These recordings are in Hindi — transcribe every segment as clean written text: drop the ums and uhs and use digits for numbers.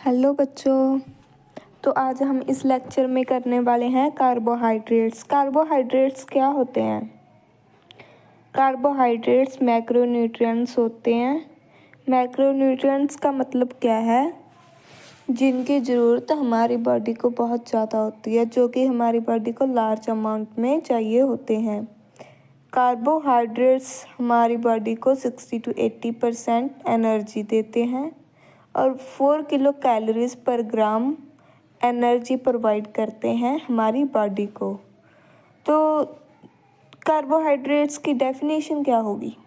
हेलो बच्चों। तो आज हम इस लेक्चर में करने वाले हैं कार्बोहाइड्रेट्स। कार्बोहाइड्रेट्स क्या होते हैं? कार्बोहाइड्रेट्स मैक्रोन्यूट्रिएंट्स होते हैं। मैक्रोन्यूट्रिएंट्स का मतलब क्या है? जिनकी ज़रूरत हमारी बॉडी को बहुत ज़्यादा होती है, जो कि हमारी बॉडी को लार्ज अमाउंट में चाहिए होते हैं। कार्बोहाइड्रेट्स हमारी बॉडी को 60 to 80% एनर्जी देते हैं और 4 किलो कैलोरीज पर ग्राम एनर्जी प्रोवाइड करते हैं हमारी बॉडी को। तो कार्बोहाइड्रेट्स की डेफिनेशन क्या होगी?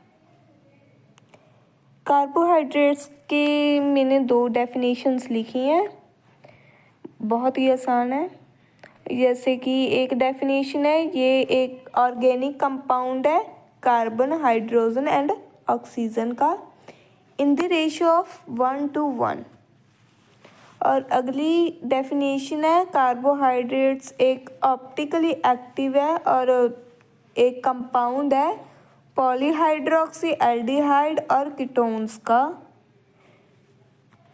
कार्बोहाइड्रेट्स की मैंने 2 डेफिनेशंस लिखी हैं, बहुत ही आसान है। जैसे कि एक डेफिनेशन है, ये एक ऑर्गेनिक कंपाउंड है कार्बन, हाइड्रोजन एंड ऑक्सीजन का इन द रेशियो ऑफ 1:1। और अगली डेफिनेशन है, कार्बोहाइड्रेट्स एक ऑप्टिकली एक्टिव है और एक कंपाउंड है पॉलीहाइड्रोक्सी एल्डिहाइड और कीटोन्स का,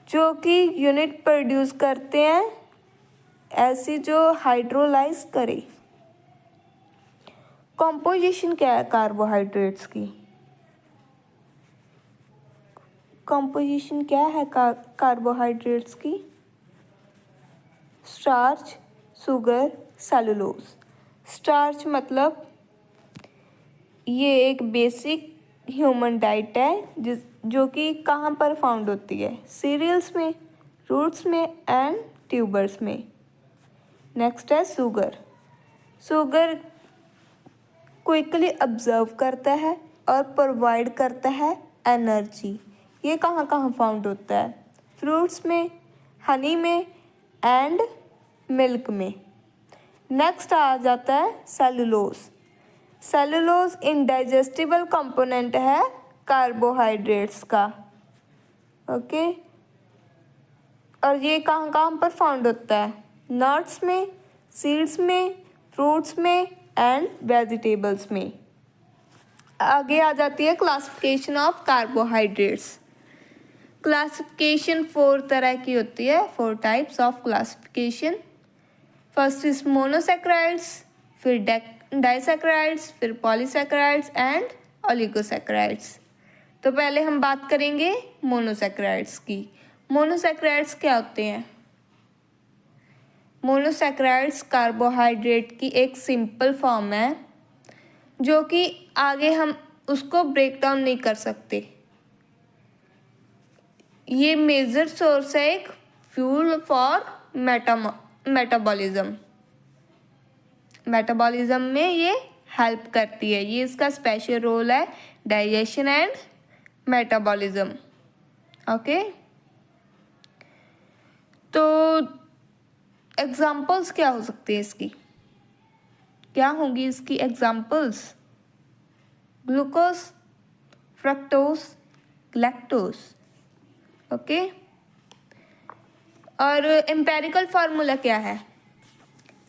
जो कि यूनिट प्रोड्यूस करते हैं ऐसी जो हाइड्रोलाइज करे। कॉम्पोजिशन क्या है कार्बोहाइड्रेट्स की? कॉम्पोजिशन क्या है कार्बोहाइड्रेट्स की? Starch, sugar, cellulose. स्टार्च मतलब ये एक बेसिक ह्यूमन डाइट है जो कि कहाँ पर फाउंड होती है? सीरियल्स में, रूट्स में एंड ट्यूबर्स में। नेक्स्ट है शुगर। शुगर क्विकली ऑब्जर्व करता है और प्रोवाइड करता है एनर्जी। ये कहाँ कहाँ फाउंड होता है? फ्रूट्स में, हनी में एंड मिल्क में। नेक्स्ट आ जाता है सेलुलोज। सेलुलोज इनडाइजेस्टिबल कंपोनेंट है कार्बोहाइड्रेट्स का। ओके, और ये कहाँ कहाँ पर फाउंड होता है? नट्स में, सीड्स में, फ्रूट्स में एंड वेजिटेबल्स में। आगे आ जाती है क्लासिफिकेशन ऑफ कार्बोहाइड्रेट्स। क्लासिफिकेशन 4 तरह की होती है, 4 types of classification. First is monosaccharides, फिर डाइसैकेराइड्स, फिर पॉलीसैकेराइड्स एंड ओलिगोसैकेराइड्स। तो पहले हम बात करेंगे मोनोसैकेराइड्स की। मोनोसैकेराइड्स क्या होते हैं? मोनोसैकेराइड्स कार्बोहाइड्रेट की एक सिंपल फॉर्म है, जो कि आगे हम उसको ब्रेक डाउन नहीं कर सकते। ये मेजर सोर्स है एक फ्यूल फॉर मेटाबॉलिज्म। मेटाबॉलिज्म में ये हेल्प करती है, ये इसका स्पेशल रोल है, डाइजेशन एंड मेटाबॉलिज्म। ओके, तो एग्जाम्पल्स क्या हो सकती है इसकी? क्या होंगी इसकी examples? Glucose, fructose, lactose. Okay, और एम्पेरिकल फार्मूला क्या है?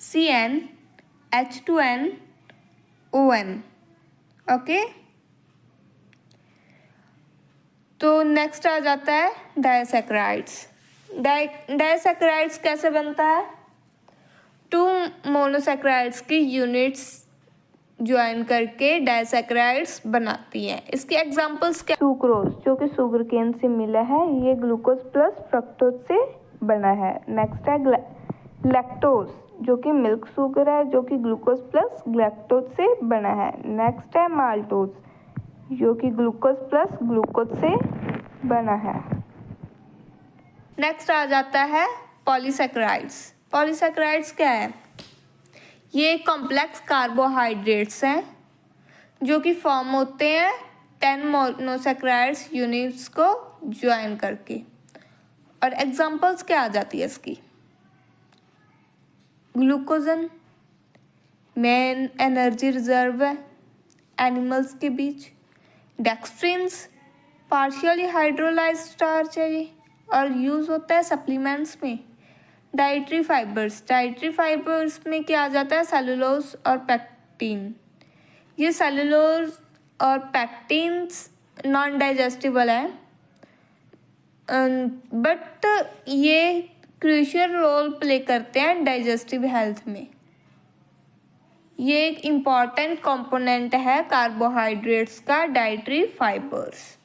CnH2nOn। ओके, तो नेक्स्ट आ जाता है डाइसैकेराइड्स। डाइसैकेराइड्स कैसे बनता है? 2 मोनोसैकेराइड्स की यूनिट्स ज्वाइन करके डाइसैकेराइड्स बनाती हैं। इसके एग्जांपल्स क्या? सुक्रोज, जो कि शुगर केन से मिला है, ये ग्लूकोज प्लस फ्रक्टोज से बना है। नेक्स्ट है लैक्टोज, जो कि मिल्क शुगर है, जो कि ग्लूकोज प्लस ग्लैक्टोज से बना है। नेक्स्ट है माल्टोज, जो कि ग्लूकोज प्लस ग्लूकोज से बना है। नेक्स्ट आ जाता है पॉलीसैकेराइड्स। पॉलीसैकेराइड्स क्या है? ये कॉम्प्लेक्स कार्बोहाइड्रेट्स हैं जो कि फॉर्म होते हैं 10 मोनोसैकेराइड्स यूनिट्स को ज्वाइन करके। और एग्जांपल्स क्या आ जाती है इसकी? ग्लूकोजन मेन एनर्जी रिजर्व है एनिमल्स के बीच। डेक्स्ट्रिन्स पार्शियली हाइड्रोलाइज्ड स्टार्च है ये, और यूज़ होता है सप्लीमेंट्स में। डाइटरी फाइबर्स में क्या आ जाता है? सेलुलोज और पैक्टिन। ये सेलुलोज और पैक्टिन्स नॉन डाइजेस्टिबल है, बट ये क्रूशियल रोल प्ले करते हैं डाइजेस्टिव हेल्थ में। ये एक इम्पॉर्टेंट कंपोनेंट है कार्बोहाइड्रेट्स का डाइटरी फाइबर्स।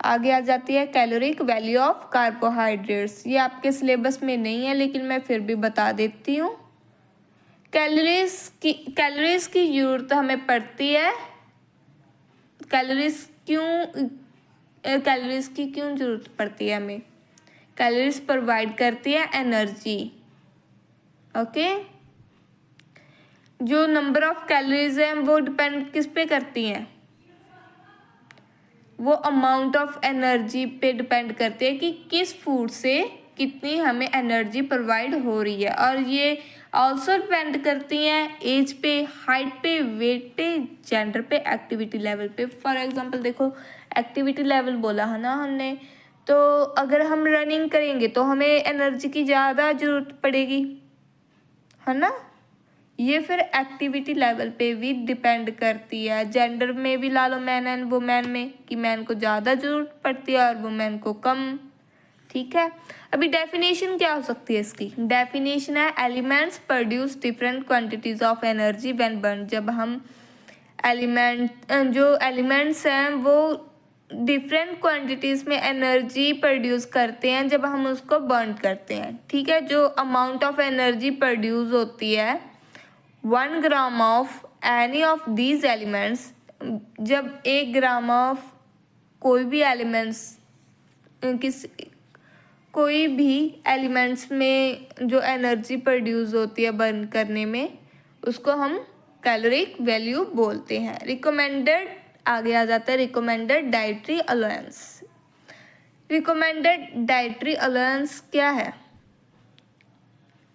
आगे आ जाती है कैलोरिक वैल्यू ऑफ कार्बोहाइड्रेट्स। ये आपके सिलेबस में नहीं है लेकिन मैं फिर भी बता देती हूँ। कैलोरीज की जरूरत हमें पड़ती है। कैलोरीज की क्यों जरूरत पड़ती है हमें? कैलोरीज प्रोवाइड करती है एनर्जी। ओके, जो नंबर ऑफ कैलोरीज हैं वो डिपेंड किस पे करती हैं? वो अमाउंट ऑफ एनर्जी पे डिपेंड करती है कि किस फूड से कितनी हमें एनर्जी प्रोवाइड हो रही है। और ये ऑल्सो डिपेंड करती हैं एज पे, हाइट पे, वेट पे, जेंडर पे, एक्टिविटी लेवल पे। फॉर एग्जांपल देखो, एक्टिविटी लेवल बोला है ना हमने, तो अगर हम रनिंग करेंगे तो हमें एनर्जी की ज़्यादा ज़रूरत पड़ेगी, है ना। ये फिर एक्टिविटी लेवल पे भी डिपेंड करती है। जेंडर में भी ला लो, मैन एंड वुमेन में, कि मैन को ज़्यादा ज़रूरत पड़ती है और वुमेन को कम। ठीक है, अभी डेफिनेशन क्या हो सकती है इसकी? डेफिनेशन है elements produce different quantities of energy when burn. जब हम जो एलिमेंट्स हैं वो डिफरेंट क्वांटिटीज में एनर्जी प्रोड्यूस करते हैं जब हम उसको बर्न करते हैं। ठीक है, जो अमाउंट ऑफ एनर्जी प्रोड्यूस होती है 1 gram of any of these elements, जब 1 ग्राम ऑफ कोई भी कोई भी एलिमेंट्स में जो एनर्जी प्रोड्यूस होती है बर्न करने में, उसको हम कैलोरिक वैल्यू बोलते हैं। रिकमेंडेड, आगे आ जाता है recommended dietary allowance. Recommended dietary allowance क्या है?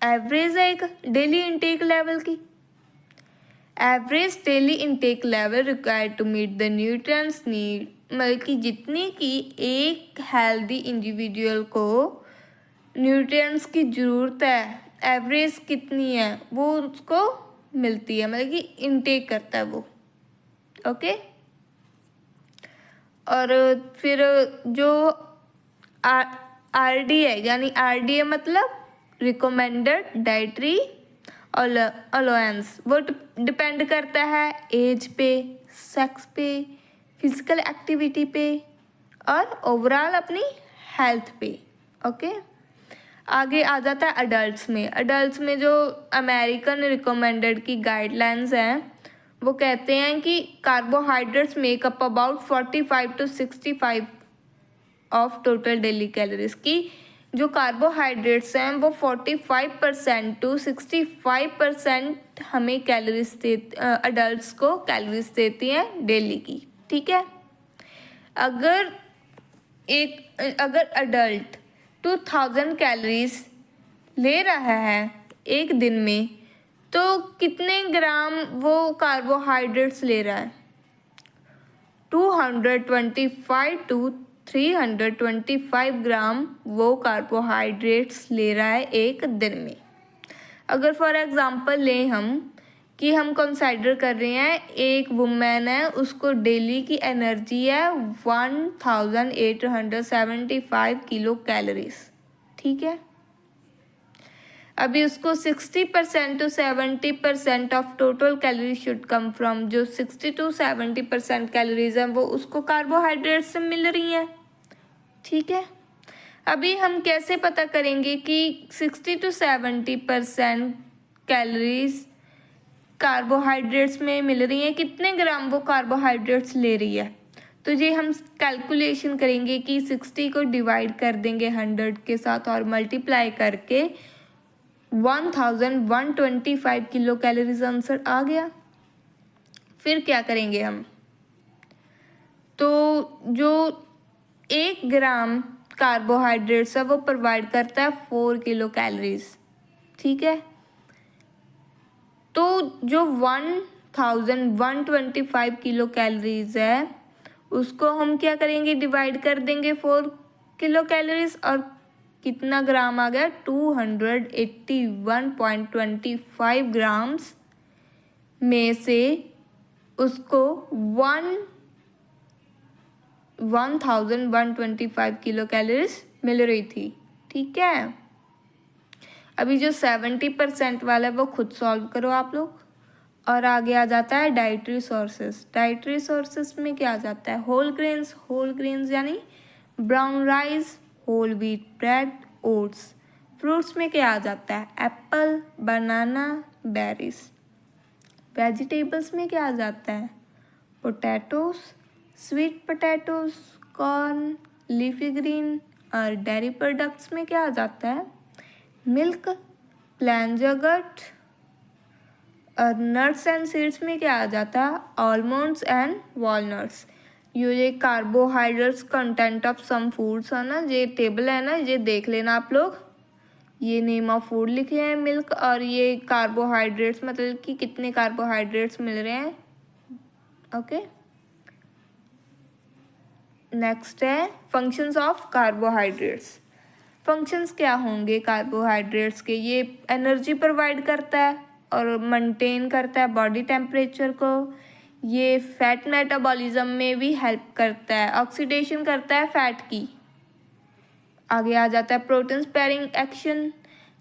एवरेज है एक डेली इंटेक लेवल की। Average daily intake level required to meet the nutrients need, मतलब कि जितनी की एक हेल्दी इंडिविजुअल को न्यूट्रिएंट्स की ज़रूरत है, एवरेज कितनी है वो उसको मिलती है, मतलब कि इनटेक करता है वो। ओके, और फिर जो आरडी है, यानी आरडीए मतलब रिकमेंडेड डाइटरी अलाउंस, वो डिपेंड करता है एज पे, सेक्स पे, फिजिकल एक्टिविटी पे और ओवरऑल अपनी हेल्थ पे। ओके, आगे आ जाता है अडल्ट्स में। अडल्ट्स में जो अमेरिकन रिकमेंडेड की गाइडलाइंस हैं वो कहते हैं कि carbohydrates make up about 45 to 65 of total daily calories की। जो कार्बोहाइड्रेट्स हैं वो 45% to 65% हमें कैलोरीज अडल्ट्स को कैलोरीज देती हैं डेली की। ठीक है, अगर अडल्ट 2000 कैलोरीज ले रहा है एक दिन में, तो कितने ग्राम वो कार्बोहाइड्रेट्स ले रहा है? 225 to 325 ग्राम वो कार्बोहाइड्रेट्स ले रहा है एक दिन में। अगर फॉर एग्जांपल लें हम कि हम कंसाइडर कर रहे हैं एक वुमेन है, उसको डेली की एनर्जी है 1875 किलो कैलोरीज। ठीक है, अभी उसको 60% to 70% of total calorie should come from, जो 60 to 70% कैलोरीज हैं वो उसको कार्बोहाइड्रेट से मिल रही हैं। ठीक है, अभी हम कैसे पता करेंगे कि 60 to 70% कैलोरीज कार्बोहाइड्रेट्स में मिल रही हैं? कितने ग्राम वो कार्बोहाइड्रेट्स ले रही है? तो ये हम कैलकुलेशन करेंगे कि 60 को डिवाइड कर देंगे 100 के साथ और मल्टीप्लाई करके 1125 किलो कैलोरीज आंसर आ गया। फिर क्या करेंगे हम? तो जो 1 ग्राम कार्बोहाइड्रेट्स है वो प्रोवाइड करता है 4 किलो कैलोरीज। ठीक है, तो जो 1125 किलो कैलोरीज है उसको हम क्या करेंगे? डिवाइड कर देंगे 4 किलो कैलोरीज, और कितना ग्राम आ गया? 281.25 ग्राम्स में से उसको 1125 किलो कैलोरीज मिल रही थी। ठीक है, अभी जो 70% वाला है वो खुद सॉल्व करो आप लोग। और आगे आ जाता है डाइटरी सोर्सेस। डाइटरी सोर्सेस में क्या आ जाता है? होल ग्रेन्स यानी brown rice, whole wheat bread, oats. Fruits में क्या आ जाता है? एप्पल, बनाना, बेरीज। वेजिटेबल्स में क्या आ जाता है? Potatoes, sweet potatoes, corn, leafy green. और डेयरी प्रोडक्ट्स में क्या आ जाता है? Milk, plain yogurt. और नट्स एंड सीड्स में क्या आ जाता है? Almonds and walnuts. ये carbohydrates content of some foods है ना, ये टेबल है ना, ये देख लेना आप लोग। ये नेम ऑफ फूड लिखे हैं मिल्क, और ये कार्बोहाइड्रेट्स मतलब कि कितने कार्बोहाइड्रेट्स मिल रहे हैं। ओके, नेक्स्ट है फंक्शंस ऑफ कार्बोहाइड्रेट्स। फंक्शंस क्या होंगे कार्बोहाइड्रेट्स के? ये एनर्जी प्रोवाइड करता है और मेंटेन करता है बॉडी टेम्परेचर को। ये फैट मेटाबॉलिज्म में भी हेल्प करता है, ऑक्सीडेशन करता है फैट की। आगे आ जाता है प्रोटीन स्पेयरिंग एक्शन।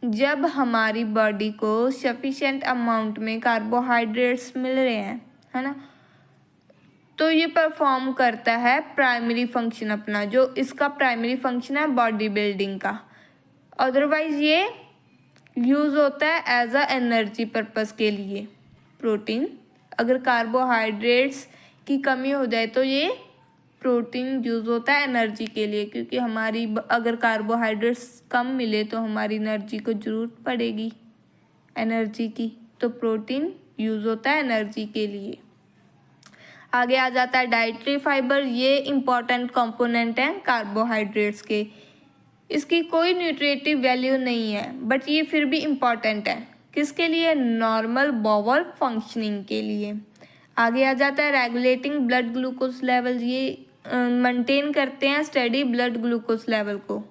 जब हमारी बॉडी को सफिशिएंट अमाउंट में कार्बोहाइड्रेट्स मिल रहे हैं, है ना, तो ये परफॉर्म करता है प्राइमरी फंक्शन अपना, जो इसका प्राइमरी फंक्शन है बॉडी बिल्डिंग का। अदरवाइज ये यूज़ होता है एज अ एनर्जी पर्पस के लिए। प्रोटीन, अगर कार्बोहाइड्रेट्स की कमी हो जाए तो ये प्रोटीन यूज़ होता है एनर्जी के लिए, क्योंकि हमारी अगर कार्बोहाइड्रेट्स कम मिले तो हमारी एनर्जी को ज़रूरत पड़ेगी एनर्जी की, तो प्रोटीन यूज़ होता है एनर्जी के लिए। आगे आ जाता है डाइटरी फाइबर। ये इम्पॉर्टेंट कंपोनेंट हैं कार्बोहाइड्रेट्स के। इसकी कोई न्यूट्रिटिव वैल्यू नहीं है, बट ये फिर भी इम्पॉर्टेंट है। किसके लिए? नॉर्मल बॉवल फंक्शनिंग के लिए। आगे आ जाता है रेगुलेटिंग ब्लड ग्लूकोज लेवल। ये मेंटेन करते हैं स्टेडी ब्लड ग्लूकोज लेवल को।